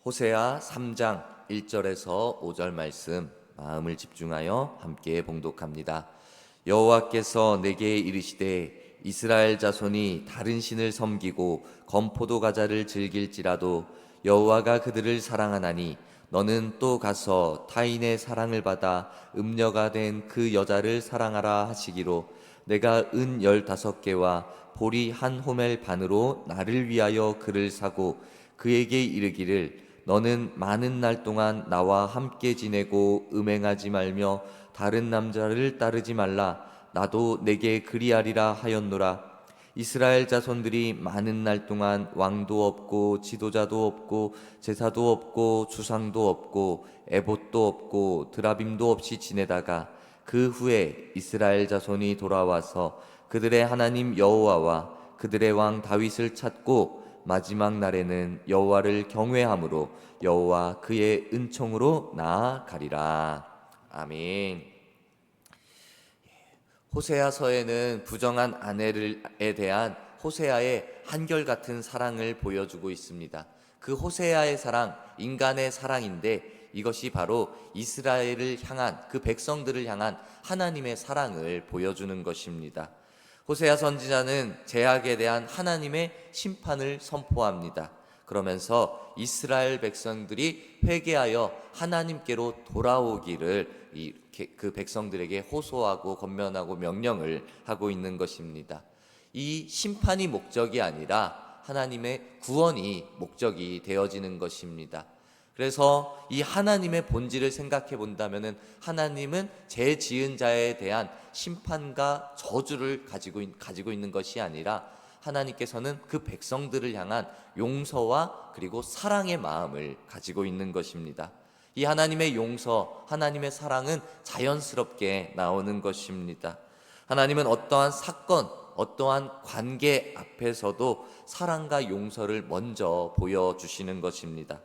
호세아 3장 1절에서 5절 말씀 마음을 집중하여 함께 봉독합니다. 여호와께서 내게 이르시되 이스라엘 자손이 다른 신을 섬기고 건포도 과자를 즐길지라도 여호와가 그들을 사랑하나니 너는 또 가서 타인의 사랑을 받아 음녀가 된 그 여자를 사랑하라 하시기로 내가 은 15개와 보리 한 호멜 반으로 나를 위하여 그를 사고 그에게 이르기를 너는 많은 날 동안 나와 함께 지내고 음행하지 말며 다른 남자를 따르지 말라. 나도 내게 그리하리라 하였노라. 이스라엘 자손들이 많은 날 동안 왕도 없고 지도자도 없고 제사도 없고 주상도 없고 에봇도 없고 드라빔도 없이 지내다가 그 후에 이스라엘 자손이 돌아와서 그들의 하나님 여호와와 그들의 왕 다윗을 찾고 마지막 날에는 여호와를 경외함으로 여호와 그의 은총으로 나아가리라. 아멘. 호세아서에는 부정한 아내에 대한 호세아의 한결같은 사랑을 보여주고 있습니다. 그 호세아의 사랑, 인간의 사랑인데 이것이 바로 이스라엘을 향한, 그 백성들을 향한 하나님의 사랑을 보여주는 것입니다. 호세아 선지자는 죄악에 대한 하나님의 심판을 선포합니다. 그러면서 이스라엘 백성들이 회개하여 하나님께로 돌아오기를 그 백성들에게 호소하고 권면하고 명령을 하고 있는 것입니다. 이 심판이 목적이 아니라 하나님의 구원이 목적이 되어지는 것입니다. 그래서 이 하나님의 본질을 생각해 본다면 하나님은 죄 지은 자에 대한 심판과 저주를 가지고 있는 것이 아니라 하나님께서는 그 백성들을 향한 용서와 그리고 사랑의 마음을 가지고 있는 것입니다. 이 하나님의 용서, 하나님의 사랑은 자연스럽게 나오는 것입니다. 하나님은 어떠한 사건, 어떠한 관계 앞에서도 사랑과 용서를 먼저 보여주시는 것입니다.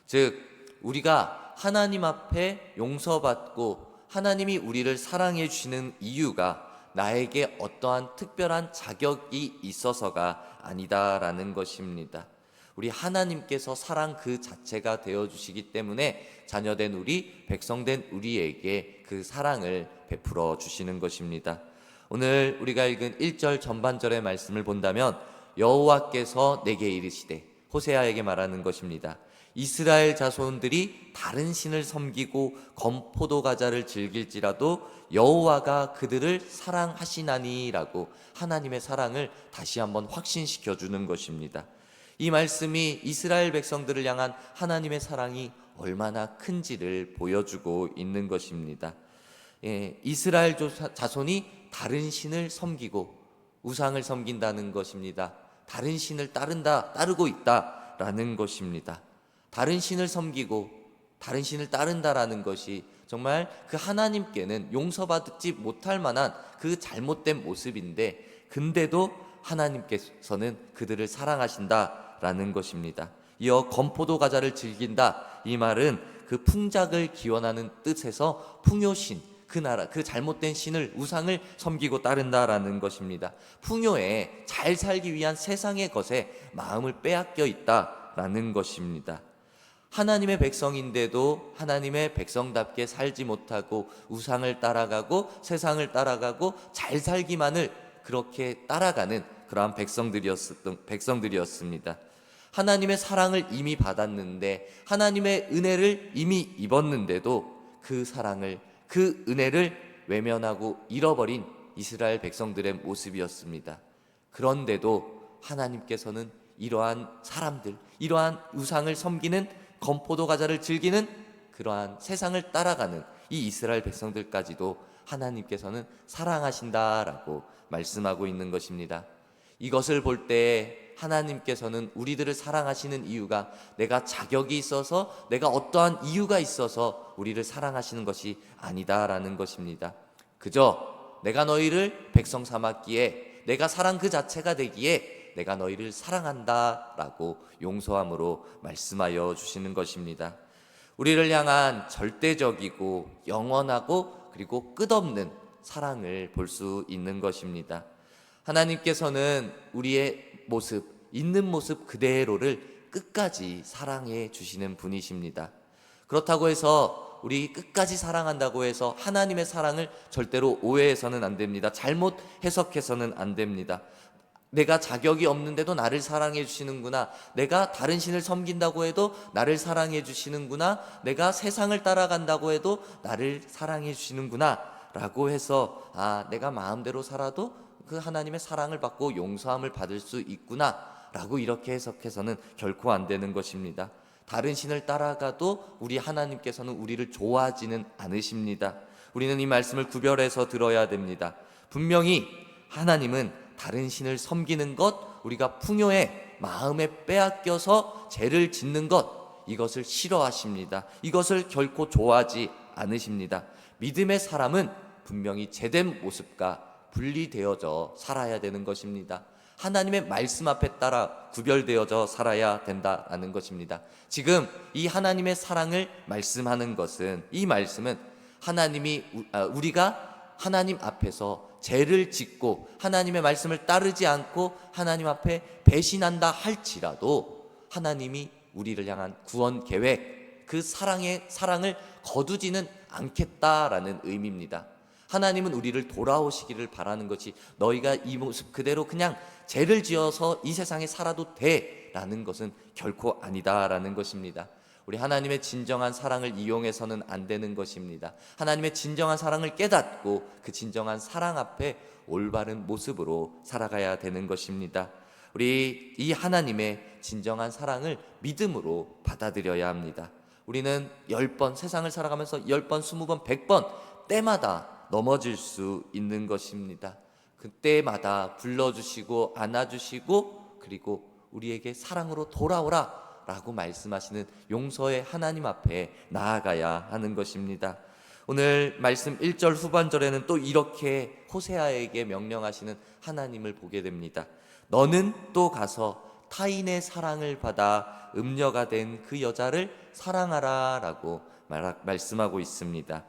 즉 우리가 하나님 앞에 용서받고 하나님이 우리를 사랑해 주시는 이유가 나에게 어떠한 특별한 자격이 있어서가 아니다라는 것입니다. 우리 하나님께서 사랑 그 자체가 되어주시기 때문에 자녀된 우리, 백성된 우리에게 그 사랑을 베풀어 주시는 것입니다. 오늘 우리가 읽은 1절 전반절의 말씀을 본다면 여호와께서 내게 이르시되, 호세아에게 말하는 것입니다. 이스라엘 자손들이 다른 신을 섬기고 건포도 과자를 즐길지라도 여호와가 그들을 사랑하시나니라고 하나님의 사랑을 다시 한번 확신시켜 주는 것입니다. 이 말씀이 이스라엘 백성들을 향한 하나님의 사랑이 얼마나 큰지를 보여주고 있는 것입니다. 이스라엘 자손이 다른 신을 섬기고 우상을 섬긴다는 것입니다. 다른 신을 따르고 있다라는 것입니다. 다른 신을 섬기고 다른 신을 따른다라는 것이 정말 그 하나님께는 용서받지 못할 만한 그 잘못된 모습인데, 근데도 하나님께서는 그들을 사랑하신다라는 것입니다. 이어 건포도 과자를 즐긴다, 이 말은 그 풍작을 기원하는 뜻에서 풍요신, 그 나라, 그 잘못된 신을, 우상을 섬기고 따른다라는 것입니다. 풍요에 잘 살기 위한 세상의 것에 마음을 빼앗겨 있다라는 것입니다. 하나님의 백성인데도 하나님의 백성답게 살지 못하고 우상을 따라가고 세상을 따라가고 잘 살기만을 그렇게 따라가는 그러한 백성들이었습니다. 하나님의 사랑을 이미 받았는데, 하나님의 은혜를 이미 입었는데도 그 사랑을, 그 은혜를 외면하고 잃어버린 이스라엘 백성들의 모습이었습니다. 그런데도 하나님께서는 이러한 사람들, 이러한 우상을 섬기는, 건포도 과자를 즐기는 그러한 세상을 따라가는 이 이스라엘 백성들까지도 하나님께서는 사랑하신다라고 말씀하고 있는 것입니다. 이것을 볼 때 하나님께서는 우리들을 사랑하시는 이유가 내가 자격이 있어서, 내가 어떠한 이유가 있어서 우리를 사랑하시는 것이 아니다라는 것입니다. 그저 내가 너희를 백성 삼았기에, 내가 사랑 그 자체가 되기에 내가 너희를 사랑한다라고 용서함으로 말씀하여 주시는 것입니다. 우리를 향한 절대적이고 영원하고 그리고 끝없는 사랑을 볼 수 있는 것입니다. 하나님께서는 우리의 모습, 있는 모습 그대로를 끝까지 사랑해 주시는 분이십니다. 그렇다고 해서 우리 끝까지 사랑한다고 해서 하나님의 사랑을 절대로 오해해서는 안 됩니다. 잘못 해석해서는 안 됩니다. 내가 자격이 없는데도 나를 사랑해 주시는구나, 내가 다른 신을 섬긴다고 해도 나를 사랑해 주시는구나, 내가 세상을 따라간다고 해도 나를 사랑해 주시는구나 라고 해서 내가 마음대로 살아도 그 하나님의 사랑을 받고 용서함을 받을 수 있구나 라고 이렇게 해석해서는 결코 안 되는 것입니다. 다른 신을 따라가도 우리 하나님께서는 우리를 좋아하지는 않으십니다. 우리는 이 말씀을 구별해서 들어야 됩니다. 분명히 하나님은 다른 신을 섬기는 것, 우리가 풍요에 마음에 빼앗겨서 죄를 짓는 것, 이것을 싫어하십니다. 이것을 결코 좋아하지 않으십니다. 믿음의 사람은 분명히 제된 모습과 분리되어져 살아야 되는 것입니다. 하나님의 말씀 앞에 따라 구별되어져 살아야 된다는 것입니다. 지금 이 하나님의 사랑을 말씀하는 것은, 이 말씀은 하나님이 우리가 하나님 앞에서 죄를 짓고 하나님의 말씀을 따르지 않고 하나님 앞에 배신한다 할지라도 하나님이 우리를 향한 구원 계획, 그 사랑을 거두지는 않겠다라는 의미입니다. 하나님은 우리를 돌아오시기를 바라는 것이, 너희가 이 모습 그대로 그냥 죄를 지어서 이 세상에 살아도 돼 라는 것은 결코 아니다라는 것입니다. 우리 하나님의 진정한 사랑을 이용해서는 안 되는 것입니다. 하나님의 진정한 사랑을 깨닫고 그 진정한 사랑 앞에 올바른 모습으로 살아가야 되는 것입니다. 우리 이 하나님의 진정한 사랑을 믿음으로 받아들여야 합니다. 우리는 10번 세상을 살아가면서 10번, 20번, 100번 때마다 넘어질 수 있는 것입니다. 그때마다 불러주시고 안아주시고 그리고 우리에게 사랑으로 돌아오라 라고 말씀하시는 용서의 하나님 앞에 나아가야 하는 것입니다. 오늘 말씀 1절 후반절에는 또 이렇게 호세아에게 명령하시는 하나님을 보게 됩니다. 너는 또 가서 타인의 사랑을 받아 음녀가 된 그 여자를 사랑하라 라고 말씀하고 있습니다.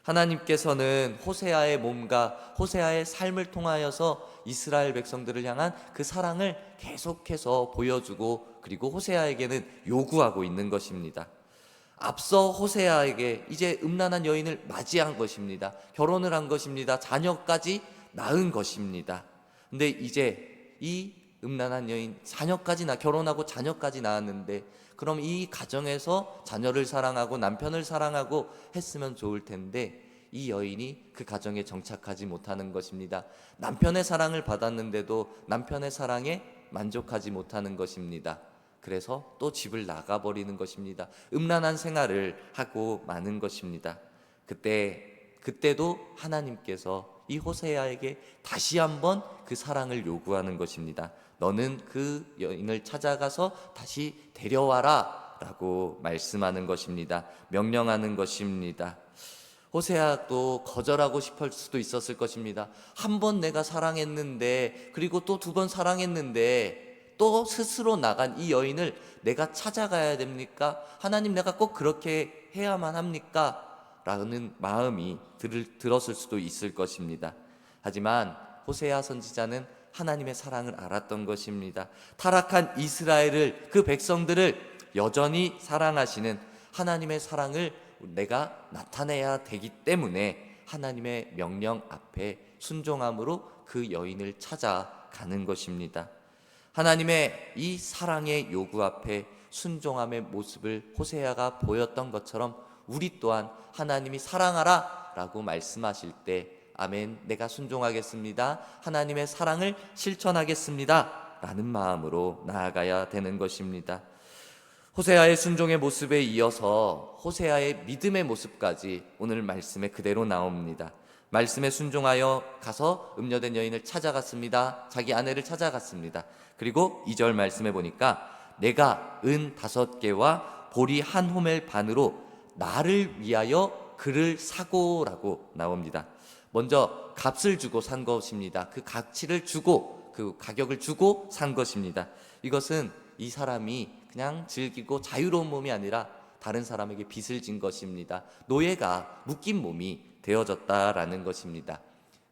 하나님께서는 호세아의 몸과 호세아의 삶을 통하여서 이스라엘 백성들을 향한 그 사랑을 계속해서 보여주고 그리고 호세아에게는 요구하고 있는 것입니다. 앞서 호세아에게 이제 음란한 여인을 맞이한 것입니다. 결혼을 한 것입니다. 자녀까지 낳은 것입니다. 근데 이제 이 음란한 여인, 결혼하고 자녀까지 낳았는데, 그럼 이 가정에서 자녀를 사랑하고 남편을 사랑하고 했으면 좋을 텐데 이 여인이 그 가정에 정착하지 못하는 것입니다. 남편의 사랑을 받았는데도 남편의 사랑에 만족하지 못하는 것입니다. 그래서 또 집을 나가버리는 것입니다. 음란한 생활을 하고 마는 것입니다. 그때도 하나님께서 이 호세아에게 다시 한번 그 사랑을 요구하는 것입니다. 너는 그 여인을 찾아가서 다시 데려와라 라고 말씀하는 것입니다. 명령하는 것입니다. 호세아도 거절하고 싶을 수도 있었을 것입니다. 한 번 내가 사랑했는데, 그리고 또 2번 사랑했는데 또 스스로 나간 이 여인을 내가 찾아가야 됩니까? 하나님, 내가 꼭 그렇게 해야만 합니까? 라는 마음이 들었을 수도 있을 것입니다. 하지만 호세아 선지자는 하나님의 사랑을 알았던 것입니다. 타락한 이스라엘을, 그 백성들을 여전히 사랑하시는 하나님의 사랑을 내가 나타내야 되기 때문에 하나님의 명령 앞에 순종함으로 그 여인을 찾아가는 것입니다. 하나님의 이 사랑의 요구 앞에 순종함의 모습을 호세아가 보였던 것처럼 우리 또한 하나님이 사랑하라 라고 말씀하실 때 아멘, 내가 순종하겠습니다, 하나님의 사랑을 실천하겠습니다 라는 마음으로 나아가야 되는 것입니다. 호세아의 순종의 모습에 이어서 호세아의 믿음의 모습까지 오늘 말씀에 그대로 나옵니다. 말씀에 순종하여 가서 음녀된 여인을 찾아갔습니다. 자기 아내를 찾아갔습니다. 그리고 2절 말씀에 보니까 내가 은 5개와 보리 1호멜 반으로 나를 위하여 그를 사고라고 나옵니다. 먼저 값을 주고 산 것입니다. 그 가치를 주고, 그 가격을 주고 산 것입니다. 이것은 이 사람이 그냥 즐기고 자유로운 몸이 아니라 다른 사람에게 빚을 진 것입니다. 노예가 묶인 몸이 되어졌다라는 것입니다.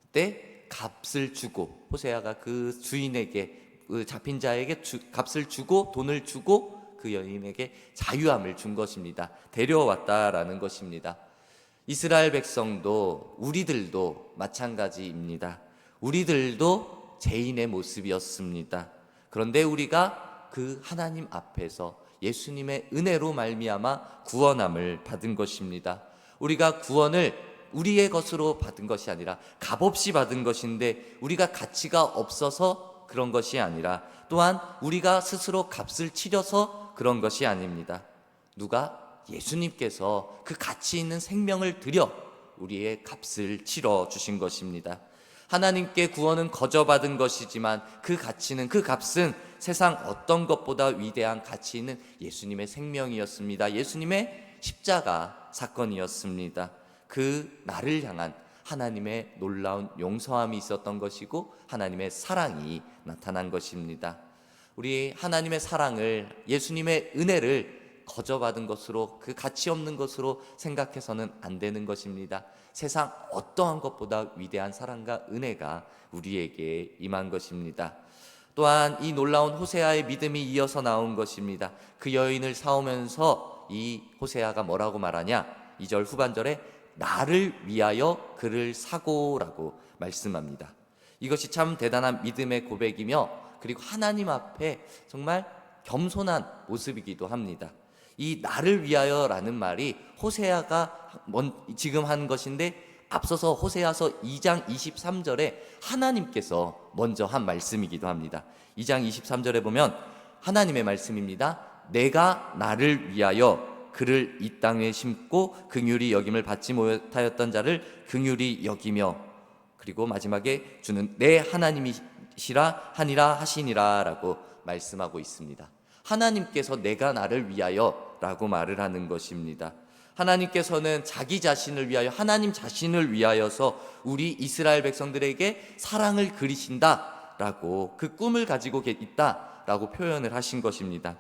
그때 값을 주고, 호세아가 그 주인에게, 그 잡힌 자에게 값을 주고, 돈을 주고, 그 여인에게 자유함을 준 것입니다. 데려왔다라는 것입니다. 이스라엘 백성도 우리들도 마찬가지입니다. 우리들도 죄인의 모습이었습니다. 그런데 우리가 그 하나님 앞에서 예수님의 은혜로 말미암아 구원함을 받은 것입니다. 우리가 구원을 우리의 것으로 받은 것이 아니라 값없이 받은 것인데, 우리가 가치가 없어서 그런 것이 아니라, 또한 우리가 스스로 값을 치려서 그런 것이 아닙니다. 누가? 예수님께서 그 가치 있는 생명을 들여 우리의 값을 치러 주신 것입니다. 하나님께 구원은 거저 받은 것이지만 그 가치는, 그 값은 세상 어떤 것보다 위대한 가치 있는 예수님의 생명이었습니다. 예수님의 십자가 사건이었습니다. 그 나를 향한 하나님의 놀라운 용서함이 있었던 것이고, 하나님의 사랑이 나타난 것입니다. 우리 하나님의 사랑을, 예수님의 은혜를 거저 받은 것으로, 그 가치 없는 것으로 생각해서는 안 되는 것입니다. 세상 어떠한 것보다 위대한 사랑과 은혜가 우리에게 임한 것입니다. 또한 이 놀라운 호세아의 믿음이 이어서 나온 것입니다. 그 여인을 사오면서 이 호세아가 뭐라고 말하냐? 2절 후반절에 나를 위하여 그를 사고라고 말씀합니다. 이것이 참 대단한 믿음의 고백이며, 그리고 하나님 앞에 정말 겸손한 모습이기도 합니다. 이 나를 위하여라는 말이 호세아가 지금 한 것인데, 앞서서 호세아서 2장 23절에 하나님께서 먼저 한 말씀이기도 합니다. 2장 23절에 보면 하나님의 말씀입니다. 내가 나를 위하여 그를 이 땅에 심고 긍휼히 여김을 받지 못하였던 자를 긍휼히 여기며, 그리고 마지막에 주는 내 하나님이시라 하니라 하시니라 라고 말씀하고 있습니다. 하나님께서 내가 나를 위하여 라고 말을 하는 것입니다. 하나님께서는 자기 자신을 위하여, 하나님 자신을 위하여서 우리 이스라엘 백성들에게 사랑을 그리신다 라고, 그 꿈을 가지고 있다 라고 표현을 하신 것입니다.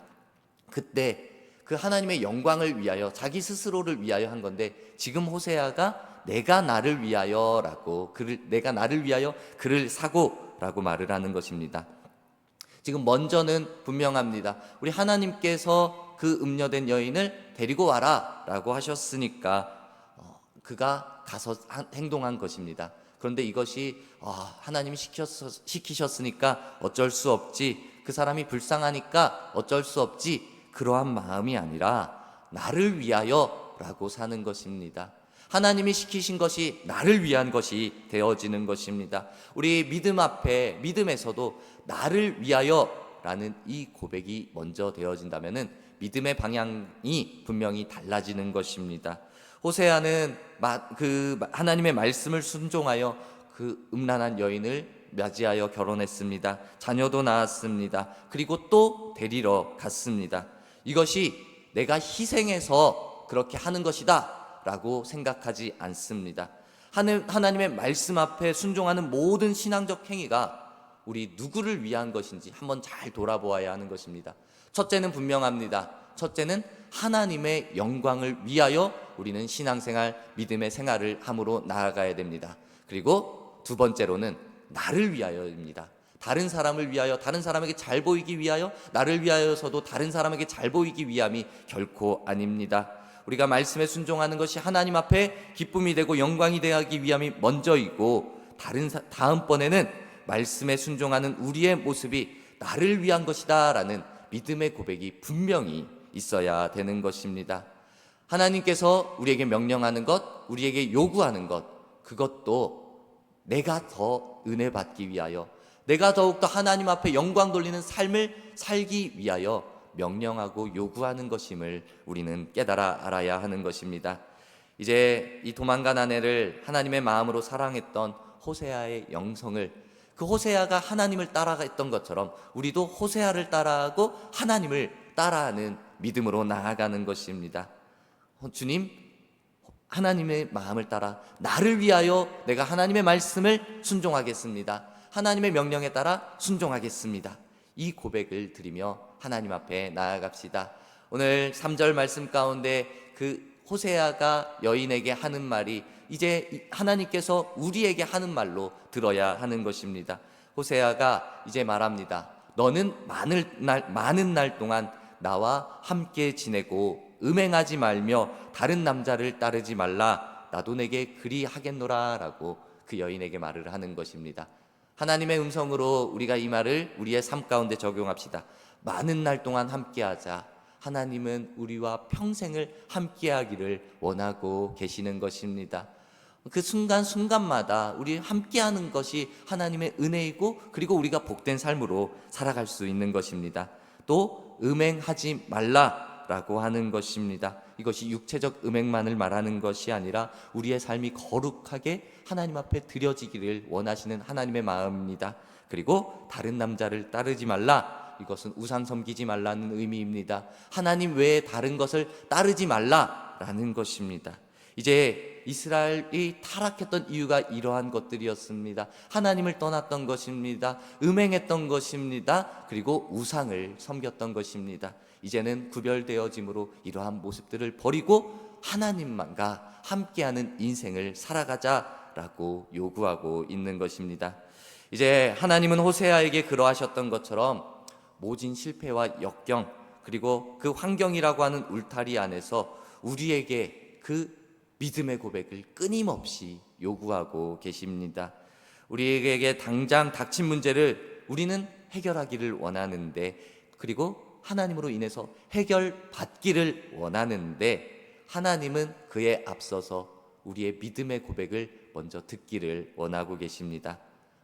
그때 그 하나님의 영광을 위하여, 자기 스스로를 위하여 한 건데, 지금 호세아가 내가 나를 위하여 라고, 내가 나를 위하여 그를 사고 라고 말을 하는 것입니다. 지금 먼저는 분명합니다. 우리 하나님께서 그 음녀된 여인을 데리고 와라 라고 하셨으니까 그가 가서 행동한 것입니다. 그런데 이것이 하나님이 시키셨으니까 어쩔 수 없지, 그 사람이 불쌍하니까 어쩔 수 없지, 그러한 마음이 아니라 나를 위하여 라고 사는 것입니다. 하나님이 시키신 것이 나를 위한 것이 되어지는 것입니다. 우리 믿음 앞에, 믿음에서도 나를 위하여 라는 이 고백이 먼저 되어진다면 믿음의 방향이 분명히 달라지는 것입니다. 호세아는 그 하나님의 말씀을 순종하여 그 음란한 여인을 맞이하여 결혼했습니다. 자녀도 낳았습니다. 그리고 또 데리러 갔습니다. 이것이 내가 희생해서 그렇게 하는 것이다 라고 생각하지 않습니다. 하나님의 말씀 앞에 순종하는 모든 신앙적 행위가 우리 누구를 위한 것인지 한번 잘 돌아보아야 하는 것입니다. 첫째는 분명합니다. 첫째는 하나님의 영광을 위하여 우리는 신앙생활, 믿음의 생활을 함으로 나아가야 됩니다. 그리고 두 번째로는 나를 위하여입니다. 다른 사람을 위하여, 다른 사람에게 잘 보이기 위하여, 나를 위하여서도 다른 사람에게 잘 보이기 위함이 결코 아닙니다. 우리가 말씀에 순종하는 것이 하나님 앞에 기쁨이 되고 영광이 되기 위함이 먼저이고, 다음번에는 말씀에 순종하는 우리의 모습이 나를 위한 것이다 라는 믿음의 고백이 분명히 있어야 되는 것입니다. 하나님께서 우리에게 명령하는 것, 우리에게 요구하는 것, 그것도 내가 더 은혜 받기 위하여, 내가 더욱더 하나님 앞에 영광 돌리는 삶을 살기 위하여 명령하고 요구하는 것임을 우리는 깨달아 알아야 하는 것입니다. 이제 이 도망간 아내를 하나님의 마음으로 사랑했던 호세아의 영성을, 그 호세아가 하나님을 따라갔던 것처럼 우리도 호세아를 따라하고 하나님을 따라하는 믿음으로 나아가는 것입니다. 주님, 하나님의 마음을 따라 나를 위하여 내가 하나님의 말씀을 순종하겠습니다. 하나님의 명령에 따라 순종하겠습니다. 이 고백을 드리며 하나님 앞에 나아갑시다. 오늘 3절 말씀 가운데 그 호세아가 여인에게 하는 말이 이제 하나님께서 우리에게 하는 말로 들어야 하는 것입니다. 호세아가 이제 말합니다. 너는 많은 날 동안 나와 함께 지내고 음행하지 말며 다른 남자를 따르지 말라. 나도 내게 그리 하겠노라 라고 그 여인에게 말을 하는 것입니다. 하나님의 음성으로 우리가 이 말을 우리의 삶 가운데 적용합시다. 많은 날 동안 함께하자. 하나님은 우리와 평생을 함께하기를 원하고 계시는 것입니다. 그 순간순간마다 우리 함께하는 것이 하나님의 은혜이고, 그리고 우리가 복된 삶으로 살아갈 수 있는 것입니다. 또 음행하지 말라라고 하는 것입니다. 이것이 육체적 음행만을 말하는 것이 아니라 우리의 삶이 거룩하게 하나님 앞에 드려지기를 원하시는 하나님의 마음입니다. 그리고 다른 남자를 따르지 말라, 이것은 우상 섬기지 말라는 의미입니다. 하나님 외에 다른 것을 따르지 말라라는 것입니다. 이제 이스라엘이 타락했던 이유가 이러한 것들이었습니다. 하나님을 떠났던 것입니다. 음행했던 것입니다. 그리고 우상을 섬겼던 것입니다. 이제는 구별되어짐으로 이러한 모습들을 버리고 하나님만과 함께하는 인생을 살아가자라고 요구하고 있는 것입니다. 이제 하나님은 호세아에게 그러하셨던 것처럼 모진 실패와 역경, 그리고 그 환경이라고 하는 울타리 안에서 우리에게 그 믿음의 고백을 끊임없이 요구하고 계십니다. 우리에게 당장 닥친 문제를 우리는 해결하기를 원하는데, 그리고 하나님으로 인해서 해결받기를 원하는데, 하나님은 그에 앞서서 우리의 믿음의 고백을 먼저 듣기를 원하고 계십니다.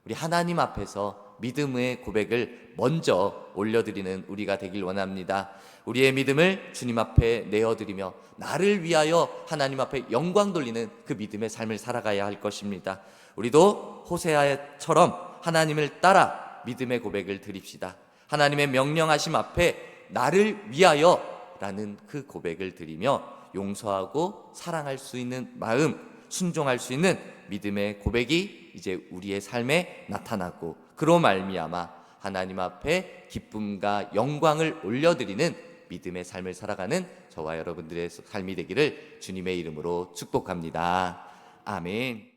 우리 하나님 앞에서 믿음의 고백을 먼저 올려드리는 우리가 되길 원합니다. 우리의 믿음을 주님 앞에 내어드리며 나를 위하여 하나님 앞에 영광 돌리는 그 믿음의 삶을 살아가야 할 것입니다. 우리도 호세아처럼 하나님을 따라 믿음의 고백을 드립시다. 하나님의 명령하심 앞에 나를 위하여 라는 그 고백을 드리며 용서하고 사랑할 수 있는 마음, 순종할 수 있는 믿음의 고백이 이제 우리의 삶에 나타나고, 그로 말미암아 하나님 앞에 기쁨과 영광을 올려드리는 믿음의 삶을 살아가는 저와 여러분들의 삶이 되기를 주님의 이름으로 축복합니다. 아멘.